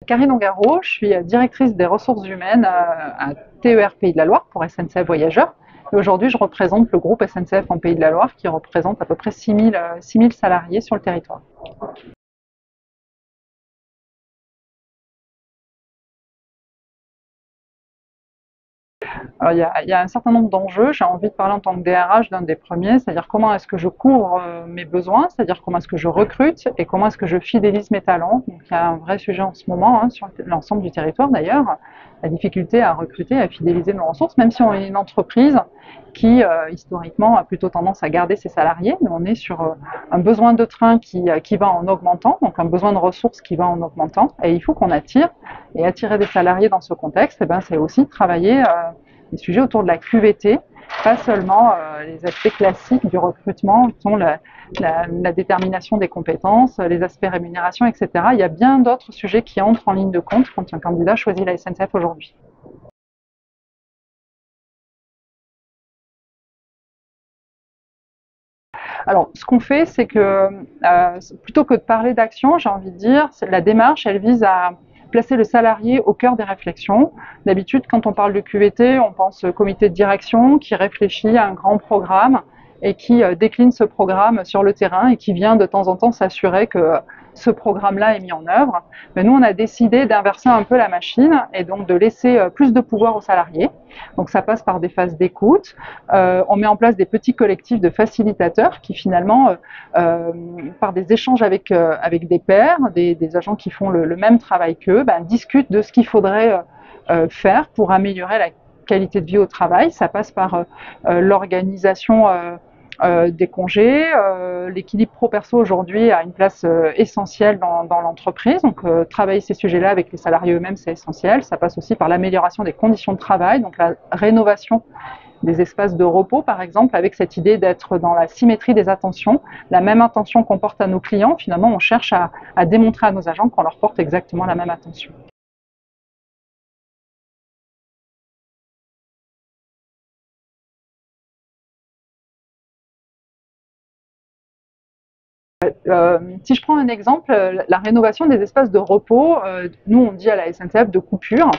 Karine Ongaro, je suis directrice des ressources humaines à TER Pays de la Loire pour SNCF Voyageurs. Et aujourd'hui, je représente le groupe SNCF en Pays de la Loire qui représente à peu près 6 000 salariés sur le territoire. Alors, il y a un certain nombre d'enjeux. J'ai envie de parler en tant que DRH d'un des premiers, c'est-à-dire comment est-ce que je couvre mes besoins, c'est-à-dire comment est-ce que je recrute et comment est-ce que je fidélise mes talents. Donc, il y a un vrai sujet en ce moment, sur l'ensemble du territoire d'ailleurs, la difficulté à recruter, à fidéliser nos ressources, même si on est une entreprise qui, historiquement, a plutôt tendance à garder ses salariés, mais on est sur un besoin de train qui va en augmentant, donc un besoin de ressources qui va en augmentant, et il faut qu'on attire. Et attirer des salariés dans ce contexte, c'est aussi travailler les sujets autour de la QVT, pas seulement les aspects classiques du recrutement, qui sont la détermination des compétences, les aspects rémunération, etc. Il y a bien d'autres sujets qui entrent en ligne de compte quand un candidat choisit la SNCF aujourd'hui. Alors, ce qu'on fait, c'est que plutôt que de parler d'action, j'ai envie de dire, la démarche, elle vise à placer le salarié au cœur des réflexions. D'habitude, quand on parle de QVT, on pense au comité de direction qui réfléchit à un grand programme et qui décline ce programme sur le terrain et qui vient de temps en temps s'assurer que ce programme-là est mis en œuvre. Mais nous, on a décidé d'inverser un peu la machine et donc de laisser plus de pouvoir aux salariés. Donc ça passe par des phases d'écoute. On met en place des petits collectifs de facilitateurs qui finalement, par des échanges avec des pairs, des agents qui font le même travail qu'eux, discutent de ce qu'il faudrait faire pour améliorer la qualité de vie au travail. Ça passe par l'organisation des congés. L'équilibre pro-perso aujourd'hui a une place essentielle dans l'entreprise. Donc travailler ces sujets-là avec les salariés eux-mêmes, c'est essentiel. Ça passe aussi par l'amélioration des conditions de travail, donc la rénovation des espaces de repos, par exemple, avec cette idée d'être dans la symétrie des attentions. La même attention qu'on porte à nos clients, finalement, on cherche à démontrer à nos agents qu'on leur porte exactement la même attention. Si je prends un exemple, la rénovation des espaces de repos, nous on dit à la SNCF de coupure.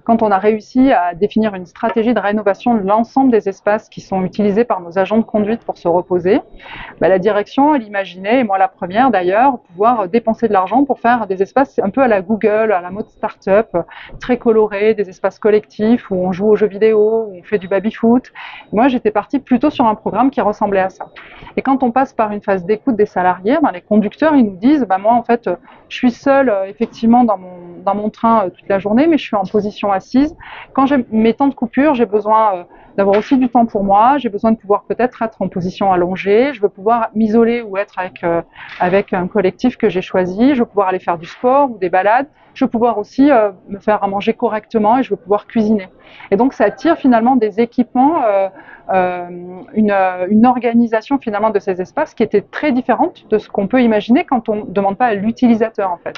Quand on a réussi à définir une stratégie de rénovation de l'ensemble des espaces qui sont utilisés par nos agents de conduite pour se reposer, la direction, elle imaginait, et moi la première d'ailleurs, pouvoir dépenser de l'argent pour faire des espaces un peu à la Google, à la mode start-up, très colorés, des espaces collectifs où on joue aux jeux vidéo, où on fait du baby-foot. Moi j'étais partie plutôt sur un programme qui ressemblait à ça. Et quand on passe par une phase d'écoute des salariés, les conducteurs ils nous disent moi en fait je suis seule effectivement dans mon train toute la journée, mais je suis en position assise. Quand j'ai mes temps de coupure, j'ai besoin d'avoir aussi du temps pour moi, j'ai besoin de pouvoir peut-être être en position allongée, je veux pouvoir m'isoler ou être avec un collectif que j'ai choisi, je veux pouvoir aller faire du sport ou des balades, je veux pouvoir aussi me faire à manger correctement et je veux pouvoir cuisiner. Et donc ça tire finalement des équipements, une organisation finalement de ces espaces qui était très différente de ce qu'on peut imaginer quand on ne demande pas à l'utilisateur en fait.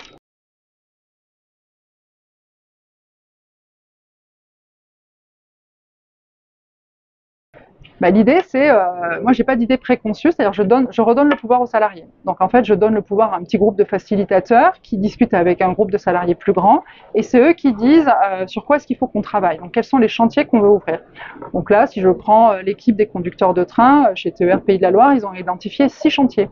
L'idée, c'est, moi, j'ai pas d'idée préconçue, c'est-à-dire je redonne le pouvoir aux salariés. Donc, en fait, je donne le pouvoir à un petit groupe de facilitateurs qui discutent avec un groupe de salariés plus grand, et c'est eux qui disent sur quoi est-ce qu'il faut qu'on travaille. Donc, quels sont les chantiers qu'on veut ouvrir. Donc là, si je prends l'équipe des conducteurs de train chez TER Pays de la Loire, ils ont identifié 6 chantiers.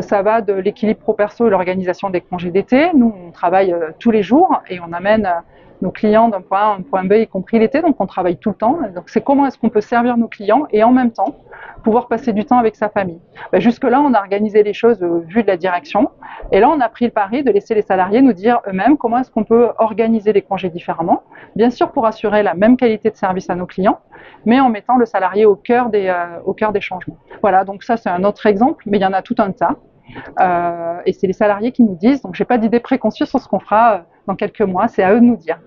Ça va de l'équilibre pro-perso et l'organisation des congés d'été. Nous, on travaille tous les jours et on amène nos clients d'un point A à un point B, y compris l'été, donc on travaille tout le temps. Donc c'est comment est-ce qu'on peut servir nos clients et en même temps pouvoir passer du temps avec sa famille. Jusque-là, on a organisé les choses vu de la direction, et là on a pris le pari de laisser les salariés nous dire eux-mêmes comment est-ce qu'on peut organiser les congés différemment, bien sûr pour assurer la même qualité de service à nos clients, mais en mettant le salarié au cœur des changements. Voilà, donc ça c'est un autre exemple, mais il y en a tout un tas. Et c'est les salariés qui nous disent, donc j'ai pas d'idée préconçue sur ce qu'on fera dans quelques mois, c'est à eux de nous dire.